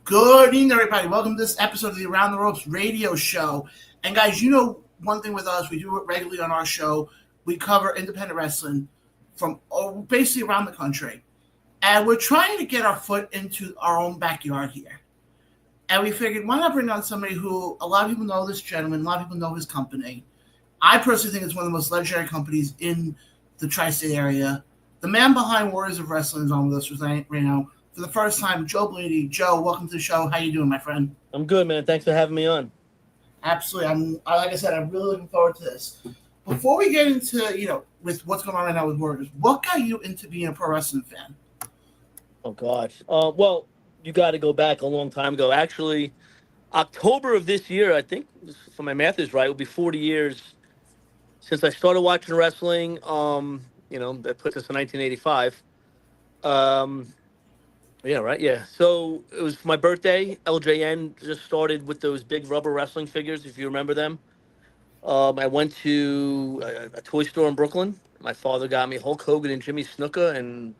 Good evening, everybody. Welcome to this episode of the Around the Ropes radio show. And guys, you know one thing with us, we do it regularly on our show. We cover independent wrestling from basically around the country. And we're trying to get our foot into our own backyard here. And we figured, why not bring on somebody who, a lot of people know this gentleman, a lot of people know his company. I personally think it's one of the most legendary companies in the tri-state area. The man behind Warriors of Wrestling is on with us right now. For the first time, Joe Bellini. Joe, welcome to the show. How you doing, my friend? I'm good, man. Thanks for having me on. Absolutely. Like I said, I'm really looking forward to this. Before we get into, with what's going on right now with Warriors, what got you into being a pro wrestling fan? Oh, gosh. Well, you got to go back a long time ago. Actually, October of this year, I think, if my math is right, it will be 40 years since I started watching wrestling. That puts us in 1985. Yeah, right. Yeah. So it was my birthday. LJN just started with those big rubber wrestling figures, if you remember them. I went to a toy store in Brooklyn. My father got me Hulk Hogan and Jimmy Snuka and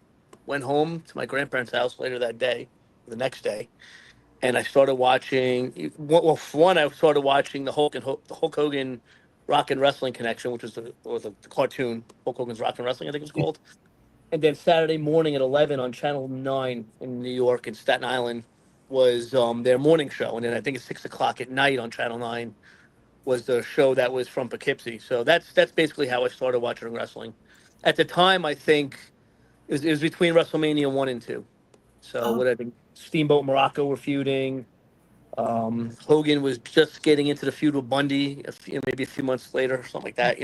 went home to my grandparents' house later that day, the next day. And I started watching, well, for one, I started watching the Hulk Hogan Rock and Wrestling Connection, which was the cartoon, Hulk Hogan's Rock and Wrestling, I think it was called. And then Saturday morning at 11 on Channel 9 in New York in Staten Island was their morning show. And then I think at 6 o'clock at night on Channel 9 was the show that was from Poughkeepsie. So that's basically how I started watching wrestling. At the time, I think it was between WrestleMania 1 and 2. So what I think Steamboat Morocco were feuding. Hogan was just getting into the feud with Bundy maybe a few months later, something like that,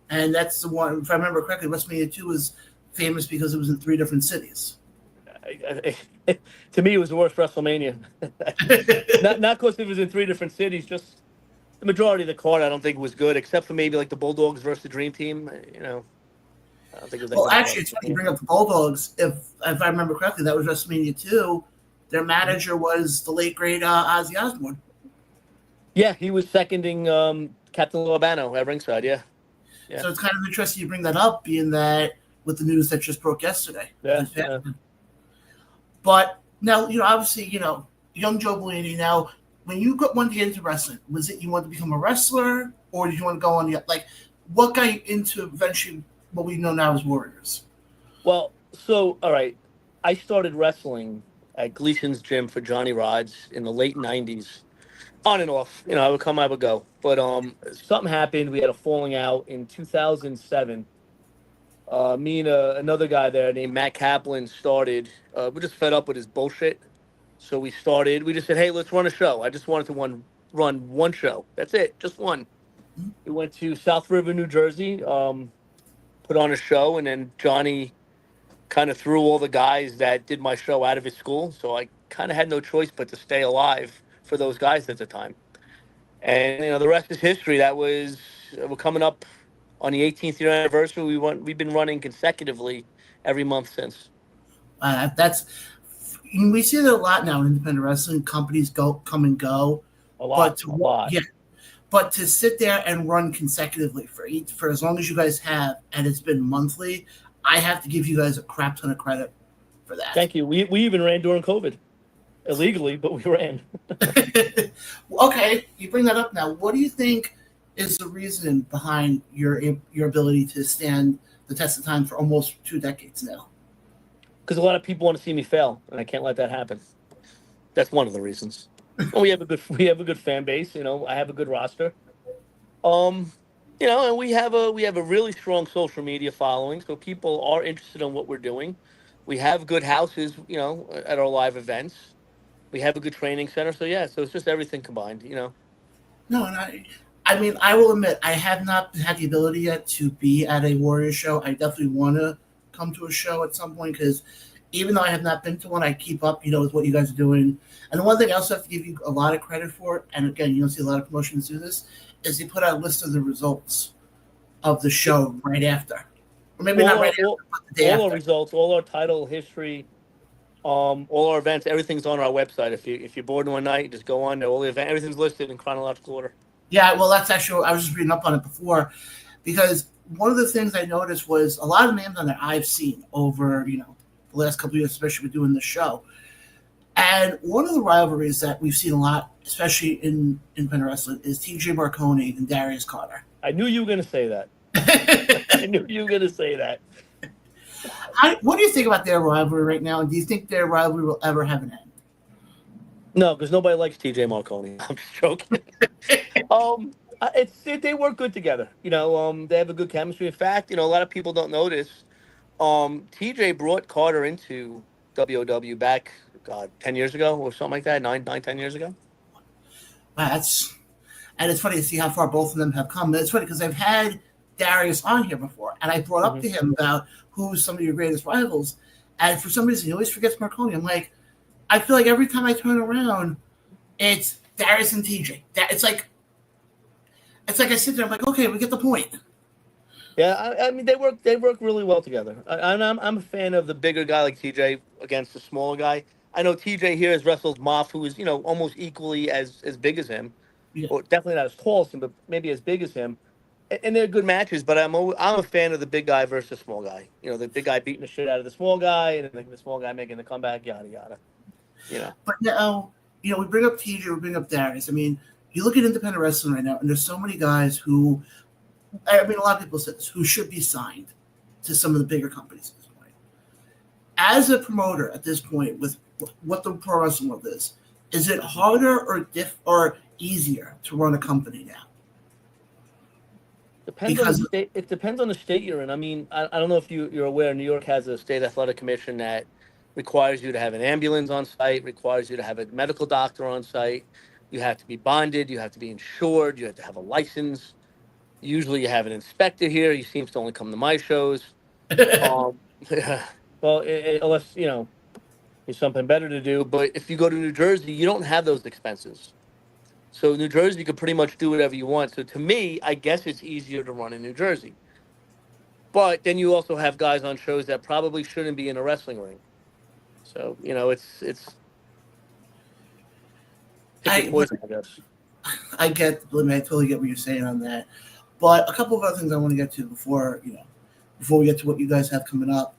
And that's the one, if I remember correctly, WrestleMania 2 was famous because it was in 3 different cities. To me, it was the worst WrestleMania. not because it was in 3 different cities, just the majority of the card I don't think was good, except for maybe like the Bulldogs versus the Dream Team. I don't think it was that well, actually, it's funny you bring up the Bulldogs. If I remember correctly, that was WrestleMania 2. Their manager was the late, great Ozzy Osbourne. Yeah, he was seconding Captain Lou Albano at ringside, yeah. So it's kind of interesting you bring that up, being that with the news that just broke yesterday. Yeah. But now, obviously, young Joe Bellini. Now, when you wanted to get into wrestling, was it you wanted to become a wrestler, or did you want to go on what got you into eventually what we know now as Warriors? Well, so, all right, I started wrestling at Gleason's Gym for Johnny Rods in the late 90s. On and off, I would come, I would go. But something happened. We had a falling out in 2007. Me and another guy there named Matt Kaplan started. We're just fed up with his bullshit. So we just said, hey, let's run a show. I just wanted to run one show. That's it, just one. Mm-hmm. We went to South River, New Jersey, put on a show, and then Johnny kind of threw all the guys that did my show out of his school. So I kind of had no choice but to stay alive for those guys at the time. And, the rest is history. We're coming up on the 18th year anniversary. We've been running consecutively every month since. We see that a lot now in independent wrestling. Companies come and go. A lot. Yeah. But to sit there and run consecutively for as long as you guys have, and it's been monthly, I have to give you guys a crap ton of credit for that. Thank you. We even ran during COVID. Illegally, but we ran. Okay, you bring that up now. What do you think is the reason behind your ability to stand the test of time for almost 2 decades now? Because a lot of people want to see me fail, and I can't let that happen. That's one of the reasons. Well, we have a good fan base. I have a good roster. And we have a really strong social media following, so people are interested in what we're doing. We have good houses, at our live events. We have a good training center, so it's just everything combined, No, and I will admit, I have not had the ability yet to be at a Warrior show. I definitely want to come to a show at some point, because even though I have not been to one, I keep up, with what you guys are doing. And the one thing I also have to give you a lot of credit for, and again, you don't see a lot of promotions do this, is they put out a list of the results of the show right after. Or maybe not right after, but the day after. All our results, all our title history, all our events, everything's on our website. If you're bored one night, just go on there. All the event, everything's listed in chronological order. Yeah, well, that's actually, I was just reading up on it before, because one of the things I noticed was a lot of names on there I've seen over, the last couple of years, especially with doing this show. And one of the rivalries that we've seen a lot, especially in independent wrestling, is TJ Marconi and Darius Carter. I knew you were going to say that. I knew you were going to say that. What do you think about their rivalry right now? And do you think their rivalry will ever have an end? No, because nobody likes TJ Marconi. I'm just joking. They work good together. They have a good chemistry. In fact, a lot of people don't notice. TJ brought Carter into WOW back, God, 10 years ago or something like that. 10 years ago. And it's funny to see how far both of them have come. And it's funny because I've had Darius on here before, and I brought up to him about who's some of your greatest rivals. And for some reason, he always forgets Marconi. I'm like, I feel like every time I turn around, it's Darius and TJ. It's like I sit there. I'm like, okay, we get the point. Yeah, I mean they work really well together. I'm a fan of the bigger guy like TJ against the smaller guy. I know TJ here has wrestled Moff, who is almost equally as big as him, Yeah. or definitely not as tall as him, but maybe as big as him. And they're good matches. But I'm a fan of the big guy versus the small guy. The big guy beating the shit out of the small guy, and then the small guy making the comeback. Yada yada. But now we bring up TJ, we bring up Darius. I mean, you look at independent wrestling right now, and there's so many guys who. I mean, a lot of people said this, who should be signed to some of the bigger companies at this point. As a promoter at this point, with what the pro wrestling world is it harder or easier to run a company now? It depends on the state you're in. I mean, I don't know if you're aware, New York has a state athletic commission that requires you to have an ambulance on site, requires you to have a medical doctor on site. You have to be bonded. You have to be insured. You have to have a license. Usually you have an inspector here. He seems to only come to my shows. Well, unless, there's something better to do. But if you go to New Jersey, you don't have those expenses. So New Jersey, you can pretty much do whatever you want. So to me, I guess it's easier to run in New Jersey. But then you also have guys on shows that probably shouldn't be in a wrestling ring. So, it's poison, I guess. I totally get what you're saying on that. But a couple of other things I want to get to before we get to what you guys have coming up.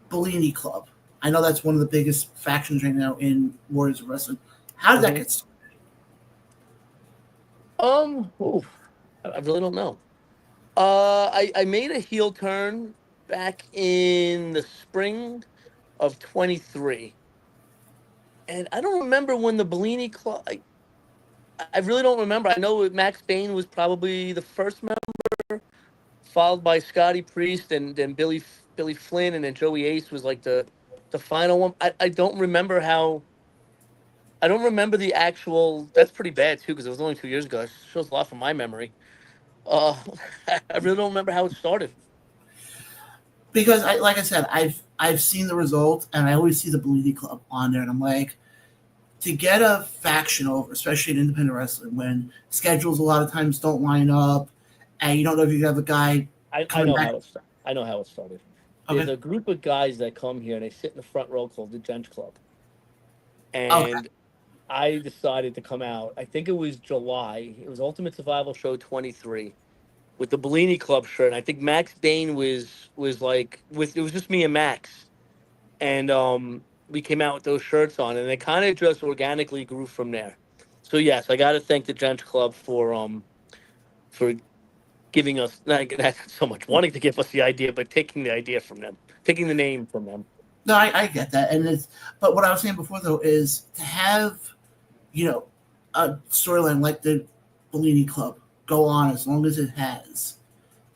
Bellini Club. I know that's one of the biggest factions right now in Warriors of Wrestling. How did that get started? I really don't know. I made a heel turn back in the spring of 23. And I don't remember when the Bellini Club... I really don't remember. I know Max Bain was probably the first member, followed by Scotty Priest and then Billy Flynn, and then Joey Ace was like the final one. I don't remember how. I don't remember the actual. That's pretty bad too because it was only 2 years ago. It shows a lot from my memory. I really don't remember how it started. Because like I said, I've seen the result, and I always see the Bellini Club on there, and I'm like, to get a faction over, especially in independent wrestling, when schedules a lot of times don't line up, and you don't know if you have a guy. I know how it started. Okay. There's a group of guys that come here and they sit in the front row called the Gent Club, and I decided to come out. I think it was July. It was Ultimate Survival Show 23 with the Bellini Club shirt. And I think Max Bain was like it was just me and Max, and we came out with those shirts on, and it kind of just organically grew from there. So yes, I got to thank the Gent Club for giving us not so much wanting to give us the idea, but taking the idea from them, taking the name from them. No, I get that, but what I was saying before though is to have, a storyline like the Bellini Club go on as long as it has,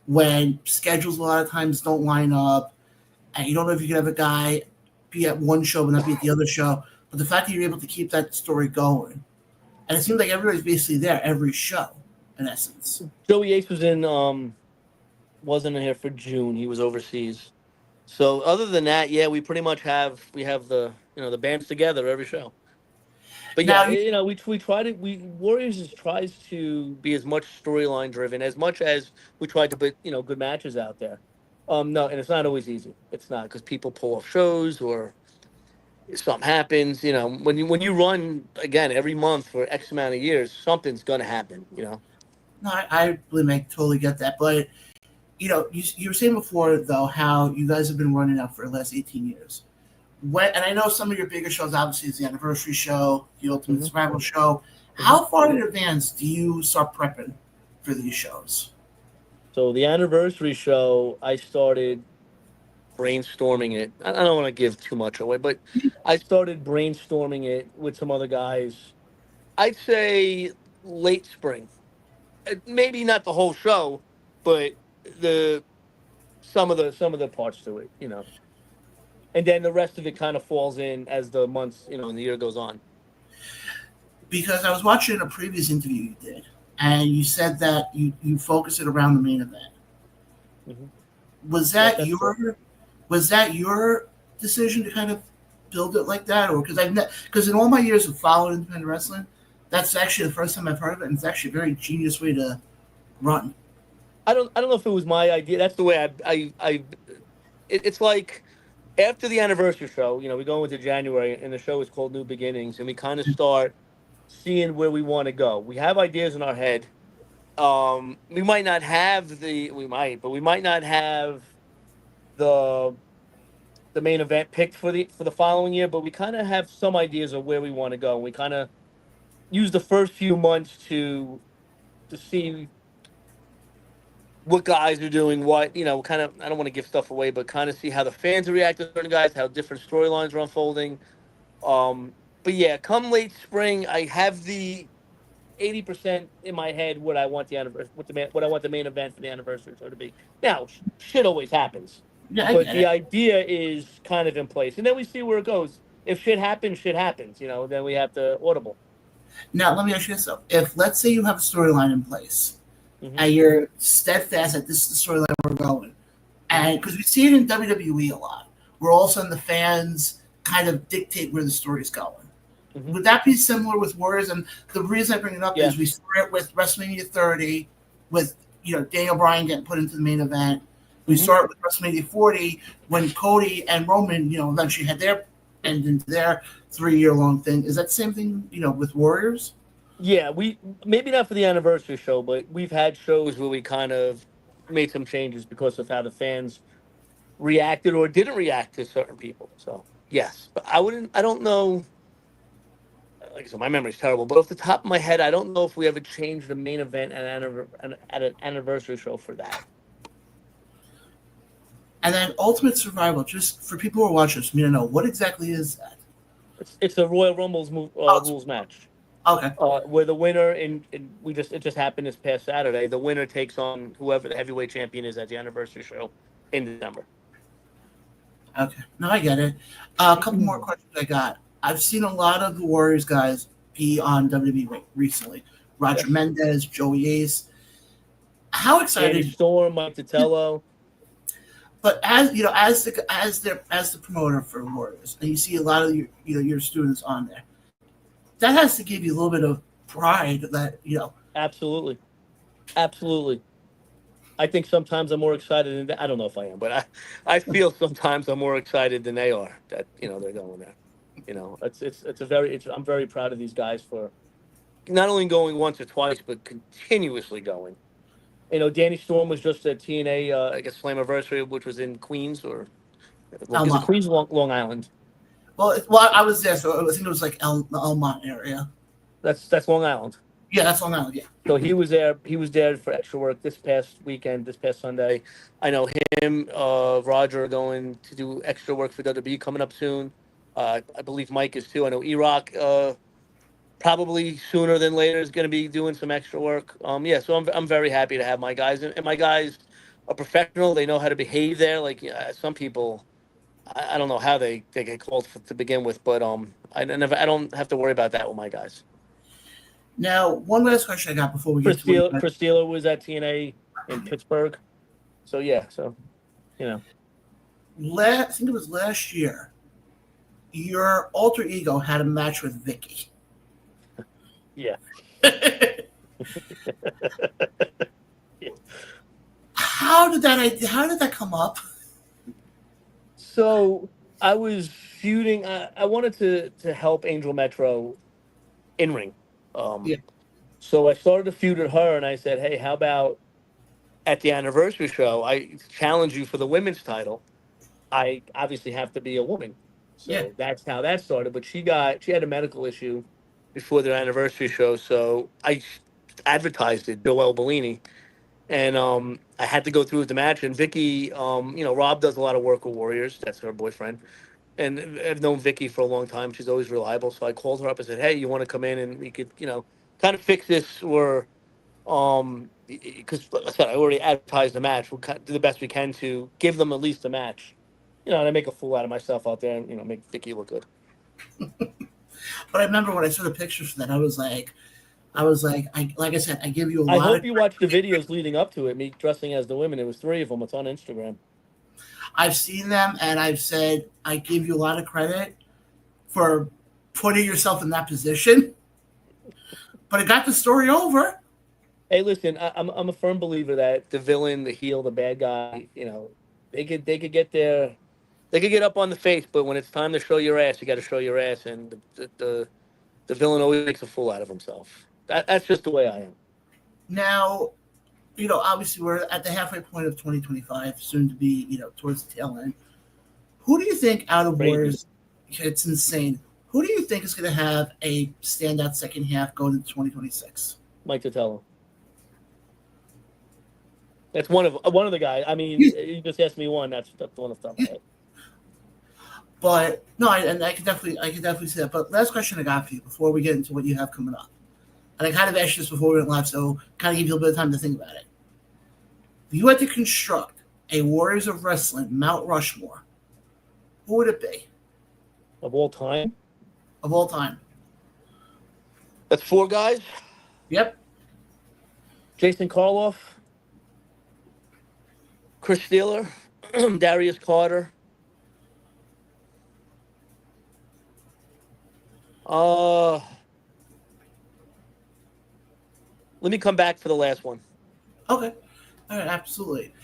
when schedules a lot of times don't line up, and you don't know if you can have a guy be at one show but not be at the other show. But the fact that you're able to keep that story going, and it seems like everybody's basically there every show, in essence. Joey Ace wasn't here for June. He was overseas. So other than that, yeah, we pretty much have the the bands together every show. But yeah, Warriors tries to be as much storyline driven as much as we try to put good matches out there. No, and it's not always easy. It's not because people pull off shows or something happens. When you run again every month for X amount of years, something's gonna happen. No, I really totally get that. But you were saying before though how you guys have been running out for the last 18 years. And I know some of your bigger shows, obviously, is the anniversary show, the Ultimate Hmm. Survival show. Hmm. How far in advance do you start prepping for these shows? So the anniversary show, I started brainstorming it. I don't want to give too much away, but I started brainstorming it with some other guys. I'd say late spring. Maybe not the whole show, but the some of the parts to it, and then the rest of it kind of falls in as the months, and the year goes on. Because I was watching a previous interview you did, and you said that you focus it around the main event. Hmm. Was Yeah, that that's true. your decision to kind of build it like that, or because in all my years of following independent wrestling, that's actually the first time I've heard of it, and it's actually a very genius way to run. I don't know if it was my idea. That's the way it's like after the anniversary show, we go into January and the show is called New Beginnings, and we kind of start seeing where we want to go. We have ideas in our head. But we might not have the the main event picked for the following year, but we kind of have some ideas of where we want to go. And we kind of use the first few months to see what guys are doing, what kind of. I don't want to give stuff away, but kind of see how the fans react to certain guys, how different storylines are unfolding. But yeah, come late spring, I have the 80% in my head what I want the anniversary, what I want the main event for the anniversary show to be. Now, shit always happens, Yeah, I but get the it. idea is kind of in place, and then we see where it goes. If shit happens, shit happens. Then we have to audible. Now, let me ask you this though: if let's say you have a storyline in place, Hmm. and you're steadfast that this is the storyline we're going, Hmm. and because we see it in WWE a lot, where all of a sudden the fans kind of dictate where the story's going. Hmm. Would that be similar with Warriors? And the reason I bring it up is we Yes. saw it with WrestleMania 30, with Daniel Bryan getting put into the main event. We Hmm. saw it with WrestleMania 40 when Cody and Roman, eventually had their end into their 3 year long thing. Is that the same thing, with Warriors? Yeah, we maybe not for the anniversary show, but we've had shows where we kind of made some changes because of how the fans reacted or didn't react to certain people. So yes, but I don't know. Like I said, my memory's terrible, but off the top of my head, I don't know if we ever changed the main event at an anniversary show for that. And then Ultimate Survival, just for people who are watching this, me to know what exactly is that? It's a Royal Rumble's Oh, rules match, okay. where the winner it just happened this past Saturday. The winner takes on whoever the heavyweight champion is at the anniversary show in December. Okay. No, I get it. A couple more questions I got. I've seen a lot of the Warriors guys be on WWE recently. Roger Yes, Mendez, Joey Ace. How Danny excited? Storm, Mike Titello. But as the promoter for Warriors, and you see a lot of your students on there, that has to give you a little bit of pride that Absolutely, absolutely. I think sometimes I'm more excited than I don't know if I am, but I feel sometimes I'm more excited than they are that they're going there. I'm very proud of these guys for not only going once or twice, but continuously going. Danny Storm was just at TNA, I guess Slammiversary, which was in Queens or is it Elmont. Queens, Long Island? Well, I was there, so I think it was like the Elmont area. That's Long Island. Yeah, that's Long Island. Yeah. So he was there. He was there for extra work this past weekend, this past Sunday. I know him, Roger are going to do extra work for WWE coming up soon. I believe Mike is too. I know E-Rock probably sooner than later is going to be doing some extra work. Yeah, so I'm very happy to have my guys, and my guys are professional. They know how to behave there. Like some people, I don't know how they get called to begin with, but I don't have to worry about that with my guys. Now, one last question I got before we get to what you Chris Steeler was at TNA in Pittsburgh. So yeah, you know, I think it was last year. Your alter ego had a match with Vicky. yeah. How did that come up? So I was feuding. I wanted to help Angel Metro in ring. Yeah. So I started to feud with her, and I said, "Hey, how about at the anniversary show? I challenge you for the women's title. I obviously have to be a woman." Yeah. So that's how that started. But she had a medical issue before their anniversary show, so I advertised it, Joel Bellini, and I had to go through with the match. And Vicky, Rob does a lot of work with Warriors. That's her boyfriend, and I've known Vicky for a long time. She's always reliable. So I called her up and said, "Hey, you want to come in and we could, kind of fix this or." Because like I said, I already advertised the match. We'll do the best we can to give them at least a match, and I make a fool out of myself out there and make Vicky look good. But I remember when I saw the pictures for that, like I said, I give you a I lot hope of. you watched the videos leading up to it. Me dressing as the women. It was 3 of them. It's on Instagram. I've seen them, and I've said I give you a lot of credit for putting yourself in that position. But it got the story over. Hey, listen, I'm a firm believer that the villain, the heel, the bad guy, they could get up on the face, but when it's time to show your ass, you got to show your ass, and the villain always makes a fool out of himself. That's just the way I am. Now, obviously we're at the halfway point of 2025, soon to be, towards the tail end. Who do you think out of Crazy. Warriors? It's insane. Who do you think is going to have a standout second half going into 2026? Mike Totella. That's one of the guys. I mean, you just asked me one. That's one of them. But no, I can definitely see that. But last question I got for you before we get into what you have coming up, and I kind of asked you this before we went live, so kind of give you a bit of time to think about it. If you had to construct a Warriors of Wrestling Mount Rushmore, who would it be? Of all time? Of all time. That's 4 guys? Yep. Jason Karloff, Chris Steeler, Darius Carter. Let me come back for the last one. Okay. All right, absolutely.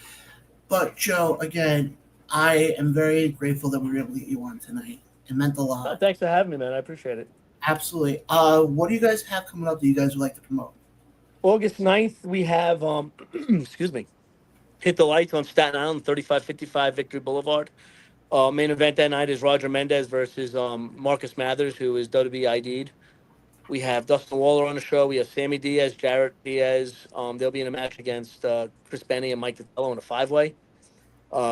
But Joe, again, I am very grateful that we were able to get you on tonight. It meant a lot. Thanks for having me, man. I appreciate it. Absolutely. What do you guys have coming up that you guys would like to promote? August 9th, we have, excuse me, Hit the Lights on Staten Island, 3555 Victory Boulevard. Main event that night is Roger Mendez versus Marcus Mathers, who is WWE ID'd. We have Dustin Waller on the show. We have Sammy Diaz, Jarrett Diaz. They'll be in a match against Chris Benny and Mike Titello in a 5-way.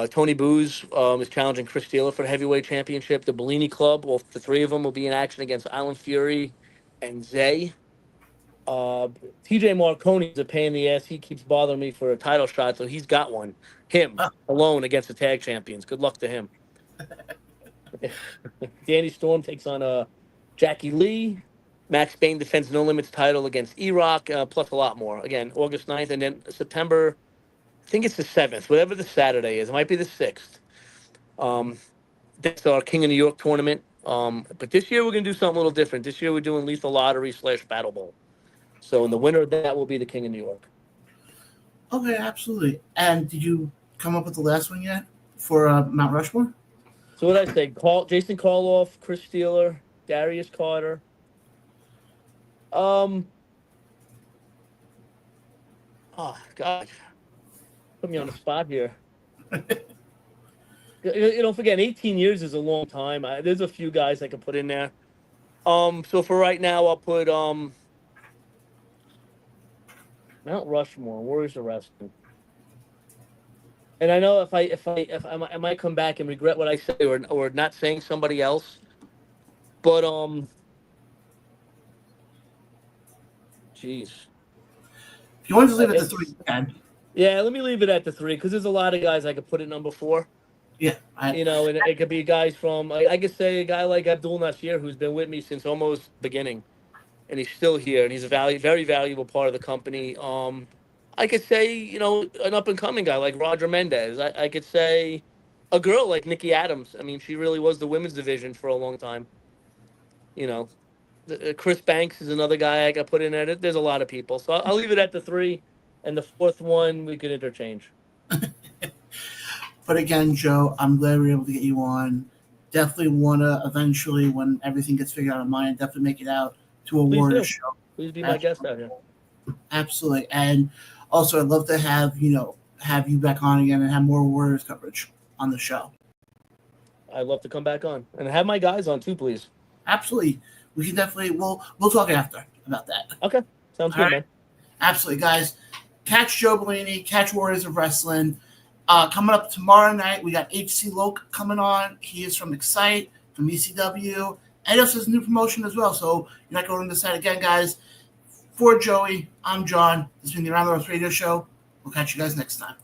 Tony Booz is challenging Chris Steeler for the heavyweight championship. The Bellini Club, well, the 3 of them will be in action against Island Fury and Zay. TJ Marconi is a pain in the ass. He keeps bothering me for a title shot, so he's got one. Him alone against the tag champions. Good luck to him. Danny Storm takes on Jackie Lee. Max Bain defends No Limits title against E-Rock, plus a lot more. Again, August 9th, and then September, I think it's the 7th, whatever the Saturday is. It might be the 6th. That's our King of New York tournament. But this year we're going to do something a little different. This year we're doing Lethal Lottery / Battle Bowl. So in the winner of that will be the King of New York. Okay, absolutely. And did you come up with the last one yet for Mount Rushmore? So what did I say? Jason Karloff, Chris Steeler, Darius Carter. Oh God, put me on the spot here. Forget 18 years is a long time. There's a few guys I could put in there. So for right now, I'll put Mount Rushmore, Warriors of Wrestling. And I know if I might come back and regret what I say or not saying somebody else, but jeez. If you want to leave it at the 3, you can. Yeah, let me leave it at the 3 because there's a lot of guys I could put at number 4. Yeah. And it could be guys from, I could say a guy like Abdul Nasir, who's been with me since almost the beginning, and he's still here, and he's a very valuable part of the company. I could say, an up-and-coming guy like Roger Mendez. I could say a girl like Nikki Adams. I mean, she really was the women's division for a long time. Chris Banks is another guy I got put in there. There's a lot of people. So I'll leave it at the 3, and the 4th one we could interchange. But again, Joe, I'm glad we were able to get you on. Definitely want to eventually, when everything gets figured out on mine, definitely make it out to a Warriors show. Please be my guest out here. Absolutely. And also, I'd love to have you back on again and have more Warriors coverage on the show. I'd love to come back on and have my guys on too, please. Absolutely. We can definitely we'll talk after about that. Okay, sounds All good, right. man. Absolutely, guys. Catch Joe Bellini, catch Warriors of Wrestling. Coming up tomorrow night, we got HC Loke coming on. He is from Excite, from ECW, and he also has a new promotion as well. So you're not going to miss that again, guys. For Joey, I'm John. This has been the Around the Ropes Radio Show. We'll catch you guys next time.